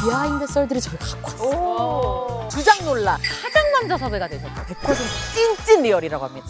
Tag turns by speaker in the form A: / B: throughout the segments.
A: 비하인드 썰들이 저희 갖고 왔어요. 주작 논란.
B: 가장 먼저 섭외가 되셨죠.
A: 100% 찐찐 리얼이라고 합니다.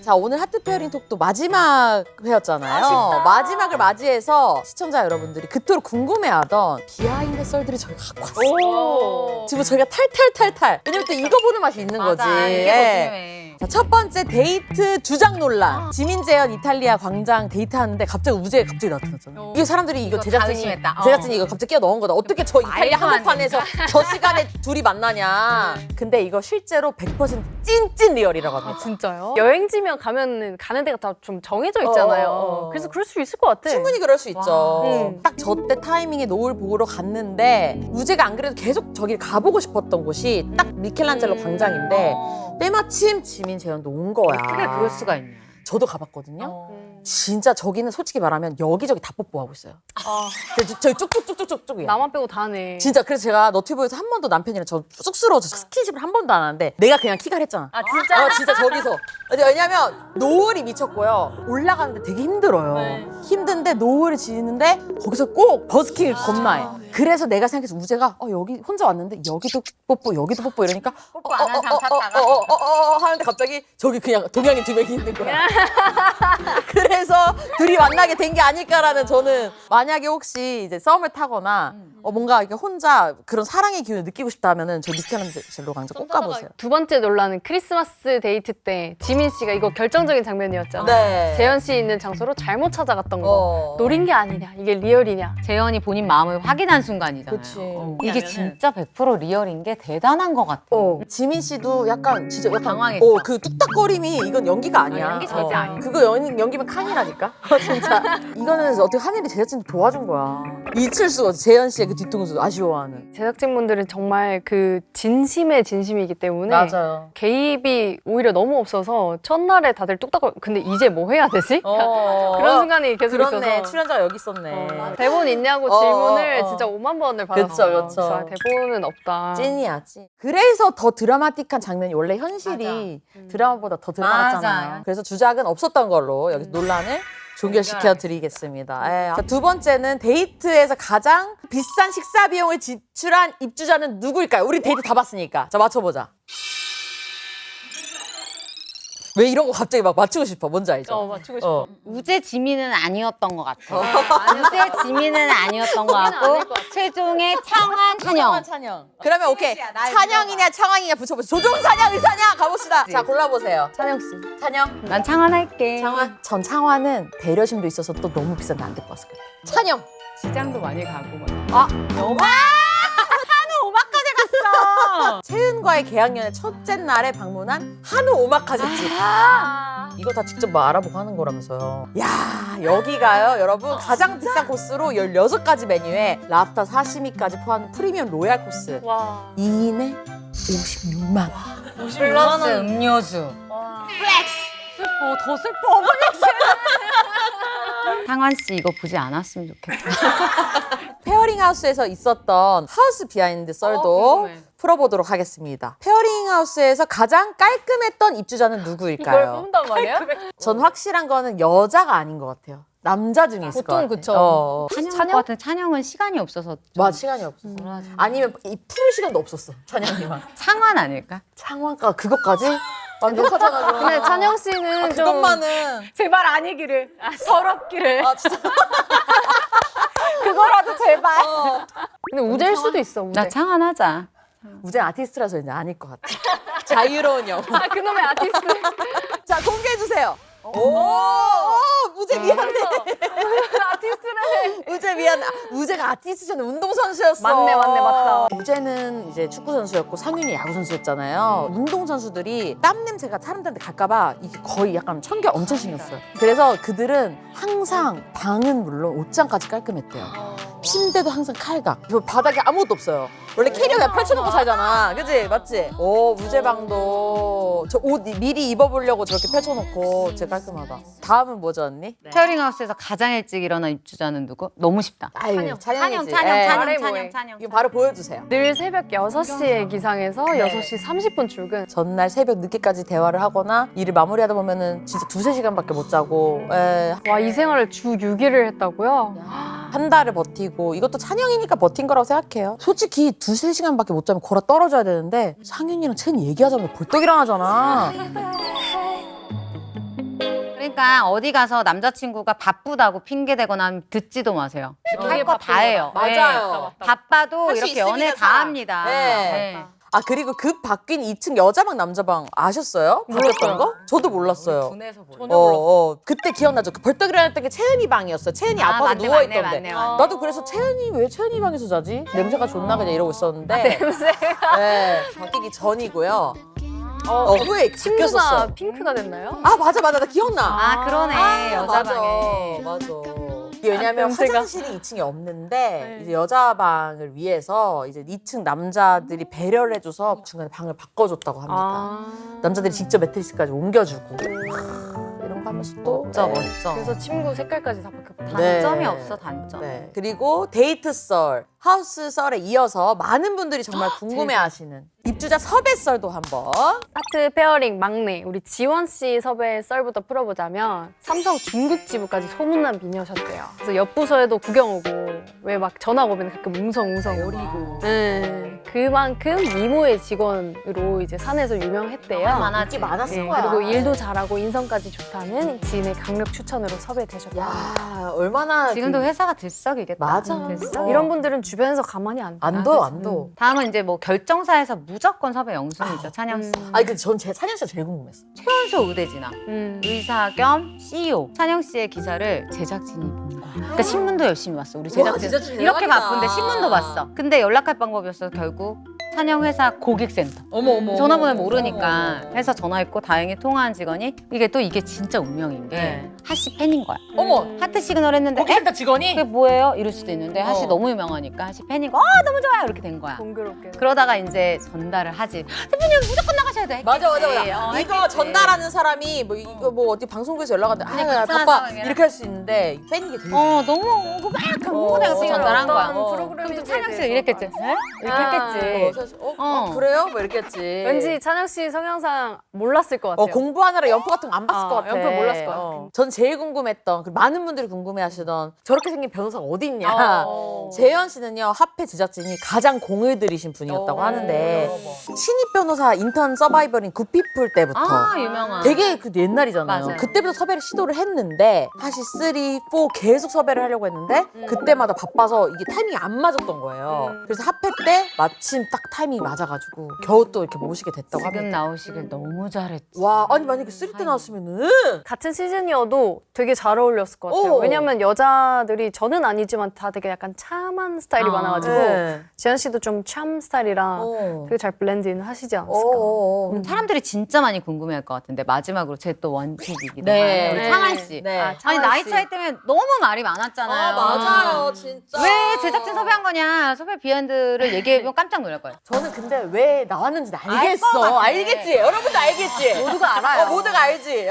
A: 자, 오늘 하트 페어링 톡도 마지막 회였잖아요. 마지막을 맞이해서 시청자 여러분들이 그토록 궁금해하던 비하인드 썰들이 저희가 갖고 왔어요. 지금 저희가 탈탈탈탈. 왜냐면 또 이거 보는 맛이 있는 거지.
B: 맞아, 이게 더
A: 예.
B: 중요해.
A: 자, 첫 번째 데이트 주작 논란. 지민재현 이탈리아 광장 데이트하는데 갑자기 우재 갑자기 나타났잖아요. 이게 사람들이 이거
B: 이거
A: 제작진이
B: 방심했다.
A: 제작진이 이거 갑자기 끼어 넣은 거다. 어떻게 저 이탈리아
B: 말도 안
A: 한복판에서 저 시간에 둘이 만나냐. 근데 이거 실제로 100% 찐찐 리얼이라고 합니다.
C: 진짜요? 여행지면 가면 가는 데가 다 좀 정해져 있잖아요. 그래서 그럴 수 있을 것 같아.
A: 충분히 그럴 수 있죠.
C: 와.
A: 딱 저 때 타이밍에 노을 보러 갔는데 우재가 안 그래도 계속 저길 가보고 싶었던 곳이 딱 미켈란젤로 광장인데 때마침 지민재현도 온 거야.
B: 어떻게 그럴 수가 있냐.
A: 저도 가봤거든요.
C: 음.
A: 진짜 저기는 솔직히 말하면 여기저기 다 뽀뽀하고 있어요.
C: 아,
A: 저기 쭉쭉쭉쭉쭉쭉이야.
C: 나만 빼고 다 하네.
A: 진짜 그래서 제가 너튜브에서 한 번도 남편이랑 저 쑥스러워서 스킨십을 한 번도 안 하는데 내가 그냥 키갈 했잖아.
C: 아, 진짜?
A: 진짜 저기서. 왜냐면 노을이 미쳤고요. 올라가는데 되게 힘들어요.
C: 네.
A: 힘든데 노을이 지는데 거기서 꼭 버스킹을 겁나해. 그래서 내가 생각해서 우재가 여기 혼자 왔는데 여기도 뽀뽀 여기도 뽀뽀 이러니까
B: 뽀뽀 안 하는 사람 찾다가.
A: 하는데 갑자기 저기 그냥 동양인 두 명이 있는 거야. 그래서 둘이 만나게 된 게 아닐까라는 저는 만약에 혹시 이제 썸을 타거나 뭔가 이렇게 혼자 그런 사랑의 기운을 느끼고 싶다 하면은 저 미켈란젤로 광장 꼭 가보세요.
C: 두 번째 논란은 크리스마스 데이트 때 지민 씨가 이거 결정적인 장면이었잖아.
A: 네.
C: 재현 씨 있는 장소로 잘못 찾아갔던 거.
A: 어.
C: 노린 게 아니냐, 이게 리얼이냐.
B: 재현이 본인 마음을 확인한 순간이잖아요.
A: 그치.
B: 이게 진짜 100% 리얼인 게 대단한 것 같아.
A: 지민 씨도 약간 진짜 약간
B: 당황했어.
A: 그 뚝딱거림이 이건 연기가 아니야.
B: 연기 절대 아니야.
A: 그거 연기면 칸이라니까. 진짜 이거는 어떻게 하늘이 제작진도 도와준 거야. 잊을 수가 없어. 재현 씨의 그 뒤통수 아쉬워하는.
C: 제작진분들은 정말 그 진심의 진심이기 때문에 개입이 오히려 너무 없어서 첫날에 다들 뚝딱 근데 이제 뭐 해야 되지? 그런 순간이 계속
A: 그렇네.
C: 있어서
A: 출연자가 여기 있었네.
C: 대본 있냐고 질문을 진짜 5만 번을 받았어요.
A: 그쵸.
C: 그래서 대본은 없다.
A: 찐이야, 찐. 그래서 더 드라마틱한 장면이 원래 현실이 드라마보다 더 드라마잖아요.
B: 맞아요.
A: 그래서 주작은 없었던 걸로 여기 논란을 종결시켜 드리겠습니다. 자, 두 번째는 데이트에서 가장 비싼 식사 비용을 지출한 입주자는 누구일까요? 우리 데이트 다 봤으니까. 자, 맞춰보자. 왜 이런 거 갑자기 막 맞추고 싶어? 뭔지 알죠?
C: 맞추고 싶어.
B: 우재 지민은 아니었던 것 같아. 우재 지민은 아니었던 것 같고
C: 아닐 것 같아.
B: 최종의 창환 찬영.
A: 찬영. 그러면 오케이. 찬영이냐 창환이냐 붙여보세요. 조종사냐 의사냐 가봅시다. 자, 골라보세요.
C: 찬영 씨.
A: 찬영.
B: 난 창환 할게.
A: 창환. 전 창환은 배려심도 있어서 또 너무 비싼데 안 데리고 왔을 거예요. 찬영.
B: 시장도 많이 가고
A: 채은과의 계약연의 첫째 날에 방문한 한우 오마카세집. 이거 다 직접 뭐 알아보고 하는 거라면서요. 야, 여기가요, 여러분. 가장 비싼 코스로 16가지 메뉴에 랍스터 사시미까지 포함한 프리미엄 로얄 코스.
C: 와.
A: 2인에 56만 원.
B: 플러스 음료수.
C: 더 슬퍼.
B: 창환 씨 이거 보지 않았으면 좋겠다.
A: 페어링 하우스에서 있었던 하우스 비하인드 썰도
C: 궁금해.
A: 풀어보도록 하겠습니다. 페어링 하우스에서 가장 깔끔했던 입주자는
C: 이걸
A: 누구일까요?
C: 뽑는단 말이야?
A: 전 확실한 거는 여자가 아닌 것 같아요. 남자 중에 있을 것
C: 보통
A: 같아요.
C: 그쵸.
B: 찬영 것 같은 찬영은 시간이 없어서 좀
A: 맞아, 시간이 없었어. 아니면 이 풀 시간도 없었어. 찬영이만.
B: 창환 아닐까?
A: 창원가 그것까지 완벽하잖아.
C: 근데 찬영 씨는 좀
A: 그것만은
C: 제발 아니기를. 서럽기를.
A: 진짜.
C: 그거라도 제발. 근데 우재일 수도 있어. 우재.
B: 나 창환 하자.
A: 우재 아티스트라서 이제 아닐 것 같아. 자유로운 영혼.
C: 그놈의 아티스트.
A: 자, 공개해 주세요. 우재 미안해.
C: 아티스트래.
A: 우재 미안. 우재가 아티스트였는데 운동선수였어.
C: 맞네, 맞다.
A: 우재는 이제 축구선수였고 상윤이 야구선수였잖아요. 운동선수들이 땀 냄새가 사람들한테 갈까봐 이게 거의 약간 청결 엄청 신경 써요. 그래서 그들은 항상 방은 물론 옷장까지 깔끔했대요. 침대도 항상 칼각. 그리고 바닥에 아무것도 없어요. 원래 캐리어 그냥 펼쳐놓고 살잖아. 그치? 맞지? 우재 방도 저 옷 미리 입어보려고 저렇게 펼쳐놓고 진짜 깔끔하다. 다음은 뭐죠, 언니?
B: 페어링 하우스에서 가장 일찍 일어난 입주자는 누구? 너무 쉽다.
A: 아유,
B: 찬영,
A: 찬영이지.
B: 찬영,
A: 예.
C: 잘해
B: 찬영,
C: 보여.
B: 찬영.
A: 이거 바로 보여주세요.
C: 늘 새벽 6시에 기상해서 6시 30분 출근.
A: 전날 새벽 늦게까지 대화를 하거나 일을 마무리하다 보면은 진짜 2~3시간밖에 못 자고.
C: 와, 이 생활을 주 6일을 했다고요?
A: 한 달을 버티고 이것도 찬영이니까 버틴 거라고 생각해요. 솔직히 2-3시간밖에 못 자면 걸어 떨어져야 되는데 상윤이랑 채은이 얘기하자면 벌떡 일어나잖아.
B: 그러니까 어디 가서 남자친구가 바쁘다고 핑계대거나 하면 듣지도 마세요. 할 거 다 해요.
A: 맞아요.
B: 네. 바빠도
A: 할수
B: 이렇게 연애
A: 있으니까
B: 다
A: 사.
B: 합니다.
A: 네.
B: 네.
A: 아 그리고 급 바뀐 2층 여자방 남자방 아셨어요? 바뀌었던 거? 저도 몰랐어요.
B: 분해서 보여.
A: 그때 기억나죠? 그 벌떡 일어났던 게 채은이 방이었어요. 채은이 아파서
B: 맞네,
A: 누워있던데.
B: 맞네.
A: 나도 그래서 채은이 왜 채은이 방에서 자지? 냄새가 좋나 그냥 이러고 있었는데 네, 바뀌기 전이고요. 후에
C: 친구가
A: 바뀌었었어.
C: 핑크가 됐나요?
A: 아 맞아 나 기억나.
B: 아 그러네 여자방에.
A: 맞아. 왜냐면
C: 냄새가.
A: 화장실이 2층에 없는데 이제 여자방을 위해서 이제 2층 남자들이 배려를 해줘서 중간에 방을 바꿔줬다고 합니다. 남자들이 직접 매트리스까지 옮겨주고 이런 거 하면서 또
B: 멋져
A: 네.
B: 멋져.
C: 그래서 친구 색깔까지 다 바뀌었고.
B: 단점이
A: 네.
B: 없어 단점.
A: 네. 그리고 데이트 썰, 하우스 썰에 이어서 많은 분들이 정말 궁금해하시는 입주자 섭외 썰도 한번.
C: 하트 페어링 막내 우리 지원 씨 섭외 썰부터 풀어보자면 삼성 중국 지부까지 소문난 미녀셨대요. 그래서 옆 부서에도 구경 오고 왜 막 전화 오면 가끔 웅성웅성 오리고. 그만큼 미모의 직원으로 이제 산에서 유명했대요.
B: 많았지.
A: 인기 많았을
C: 네,
A: 거야.
C: 그리고 일도 잘하고 인성까지 좋다는 지인의 강력 추천으로 섭외되셨다.
A: 야 얼마나
B: 지금도
A: 그-
B: 회사가 들썩이겠다.
A: 맞아.
B: 들썩.
C: 이런 분들은 주변에서 가만히 안 둬.
A: 안 둬.
B: 다음은 이제 뭐 결정사에서 무조건 섭외 영순이죠. 찬영 씨.
A: 아니 근데 전 찬영 씨가 제일 궁금했어.
B: 최연소 의대진아. 의사 겸 CEO. 찬영 씨의 기사를 제작진이 본 거야. 그러니까 신문도 열심히 봤어. 우리 제작진.
A: 진짜
B: 이렇게
A: 대박이다.
B: 바쁜데 신문도 봤어. 근데 연락할 방법이 없어서 결국 찬영 회사 고객센터.
A: 어머.
B: 전화번호 모르니까 해서 전화했고 다행히 통화한 직원이 이게 진짜 운명인 게
A: 네.
B: 하씨 팬인 거야.
A: 어머.
B: 하트 시그널 했는데 에?
A: 고객센터 직원이?
B: 그게 뭐예요? 이럴 수도 있는데 하씨
A: 어.
B: 너무 유명하니까 하씨 팬이고 너무 좋아요 이렇게 된 거야.
C: 공교롭게.
B: 그러다가 이제 전달을 하지. 대표님 무조건 나가셔야 돼.
A: 맞아.
B: 했겠지.
A: 이거 전달하는 사람이 뭐 이거 뭐 어디 방송국에서 연락 왔는데
B: 근데
A: 야
B: 귀찮은
A: 바빠
B: 상황이라.
A: 이렇게 할 수 있는데 팬인 게 되게
B: 너무 막 궁금해서 전달한 거야.
C: 프로그램
B: 그럼 찬영 씨가 이랬겠지. 이렇게 했겠지.
A: 사실
B: 어.
A: 그래요? 뭐 이랬겠지.
C: 왠지 찬영 씨 성향상 몰랐을 것 같아요.
A: 공부하느라 연포 같은 거 안 봤을 것 같아.
C: 연포 몰랐을 것 같아.
A: 전 제일 궁금했던 많은 분들이 궁금해하시던 저렇게 생긴 변호사가 어디 있냐.
C: 어.
A: 재현 씨는요 하페 제작진이 가장 공을 들이신 분이었다고 하는데 신입 변호사 인턴 서바이벌인 굿피플 때부터
B: 유명한.
A: 되게 그 옛날이잖아요.
B: 맞아요.
A: 그때부터 섭외를 시도를 했는데 사실 3, 4 계속 섭외를 하려고 했는데 그때마다 바빠서 이게 타이밍이 안 맞았던 거예요. 그래서 하페 때 마침 딱 타이밍이 맞아가지고 겨우 또 이렇게 모시게 됐다고
B: 지금
A: 합니다.
B: 나오시길 너무 잘했지.
A: 와 아니 만약에 3 때 나왔으면은
C: 같은 시즌이어도 되게 잘 어울렸을 것 같아요.
A: 오.
C: 왜냐면 여자들이 저는 아니지만 다 되게 약간 참한 스타일이 많아가지고
A: 네.
C: 지현 씨도 좀 참 스타일이라
A: 어.
C: 되게 잘 블렌드인 하시지 않았을까.
B: 사람들이 진짜 많이 궁금해할 것 같은데 마지막으로 제 또 원픽이기도
A: 네.
B: 한 우리
C: 네.
B: 창한 씨.
A: 네.
B: 아니 나이 차이 때문에 너무 말이 많았잖아요.
A: 진짜.
B: 왜 제작진 섭외한 거냐 섭외 비하인드를 얘기해보면 깜짝 놀랄 거예요.
A: 저는 근데 왜 나왔는지
B: 알 것
A: 알겠어.
B: 같아.
A: 알겠지. 여러분도 알겠지.
C: 모두가 알아요.
A: 모두가 알지.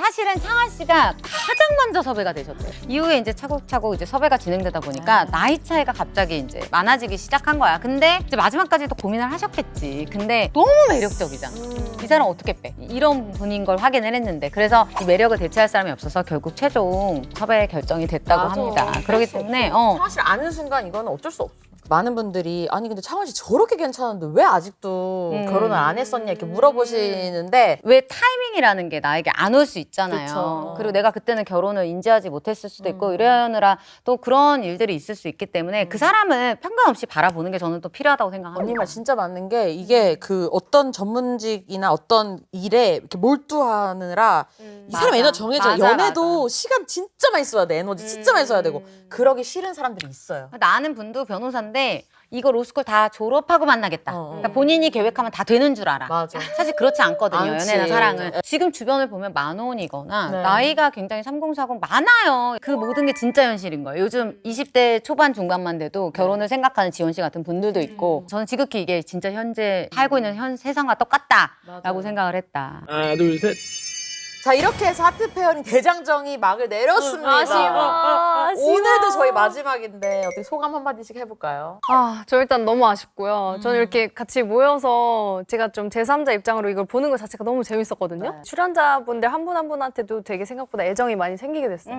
B: 사실은 창한 씨가 가장 먼저 섭외가 되셨대요. 이후에 이제 차곡차곡 이제 섭외가 진행되다 보니까 나이 차이가 갑자기 이제 많아지기 시작한 거야. 근데 이제 마지막까지도 고민을 하셨겠지. 근데 너무 매력적이잖아. 이 사람 어떻게 빼? 이런 분인 걸 확인을 했는데 그래서 이 매력을 대체할 사람이 없어서 결국 최종 섭외 결정이 됐다고
A: 맞아.
B: 합니다. 그렇기 때문에
A: 창원 씨를 아는 순간 이거는 어쩔 수 없어. 많은 분들이 아니 근데 창원 씨 저렇게 괜찮은데 왜 아직도 결혼을 안 했었냐 이렇게 물어보시는데
B: 왜 타이밍이라는 게 나에게 안 올 수 있잖아요.
A: 그쵸.
B: 그리고 내가 그때는 결혼을 인지하지 못했을 수도 있고 이러느라 또 그런 일들이 있을 수 있기 때문에 그 사람을 편견 없이 바라보는 게 저는 또 필요하다고 생각합니다.
A: 언니 말 진짜 맞는 게 이게 그 어떤 전문직이나 어떤 일에 이렇게 몰두하느라 이 사람
B: 맞아.
A: 에너지 정해져.
B: 맞아,
A: 연애도 시간 진짜 많이 써야 돼. 에너지 진짜 많이 써야 되고 그러기 싫은 사람들이 있어요.
B: 나는 분도 변호사인데 이거 로스쿨 다 졸업하고 만나겠다. 그러니까 본인이 계획하면 다 되는 줄 알아.
A: 맞아.
B: 사실 그렇지 않거든요.
A: 않지.
B: 연애나 사랑은. 지금 주변을 보면 만혼이거나
A: 네.
B: 나이가 굉장히 3040 많아요. 그 모든 게 진짜 현실인 거예요. 요즘 20대 초반 중반만 돼도 결혼을 생각하는 지원 씨 같은 분들도 있고 저는 지극히 이게 진짜 현재 살고 있는 세상과 똑같다라고 생각을 했다.
D: 하나, 둘, 셋.
A: 자, 이렇게 해서 하트 페어링 대장정이 막을 내렸습니다.
C: 아쉬워.
A: 오늘도 저희 마지막인데 어떻게 소감 한마디씩 해볼까요?
C: 저 일단 너무 아쉽고요. 저는 이렇게 같이 모여서 제가 좀 제3자 입장으로 이걸 보는 것 자체가 너무 재밌었거든요.
A: 네.
C: 출연자분들 한 분 한 분한테도 되게 생각보다 애정이 많이 생기게 됐어요.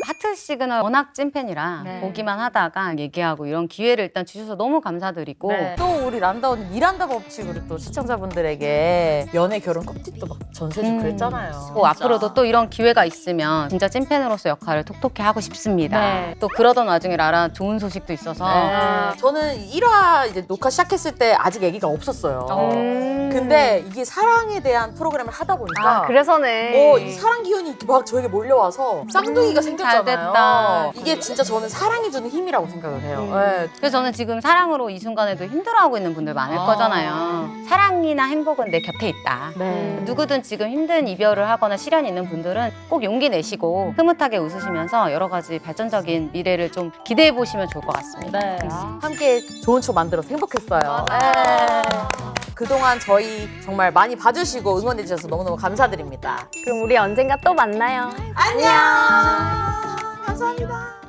B: 하트 시그널 워낙 찐팬이라
A: 네.
B: 보기만 하다가 얘기하고 이런 기회를 일단 주셔서 너무 감사드리고
A: 네. 또 우리 란다 언니 미란다 법칙으로 또 시청자분들에게 연애 결혼 꿀팁도 막 전세주고 그랬잖아요.
B: 앞으로도 또 이런 기회가 있으면 진짜 찐팬으로서 역할을 톡톡히 하고 싶습니다.
A: 네.
B: 또 그러던 와중에 라라 좋은 소식도 있어서
A: 네. 저는 1화 이제 녹화 시작했을 때 아직 얘기가 없었어요. 근데 이게 사랑에 대한 프로그램을 하다 보니까
C: 그래서네.
A: 이 사랑 기운이 막 저에게 몰려와서 쌍둥이가 생겼잖아요.
B: 됐다.
A: 이게 진짜 저는 사랑이 주는 힘이라고 생각을 해요. 네.
B: 그래서 저는 지금 사랑으로 이 순간에도 힘들어하고 있는 분들 많을 거잖아요. 사랑이나 행복은 내 곁에 있다.
A: 네.
B: 누구든 지금 힘든 이별을 하거나 시련이 있는 분들은 꼭 용기 내시고 흐뭇하게 웃으시면서 여러 가지 발전적인 미래를 좀 기대해 보시면 좋을 것 같습니다.
A: 네. 함께 좋은 추억 만들어서 행복했어요. 네. 그동안 저희 정말 많이 봐주시고 응원해 주셔서 너무너무 감사드립니다.
C: 그럼 우리 언젠가 또 만나요.
A: 안녕. 감사합니다.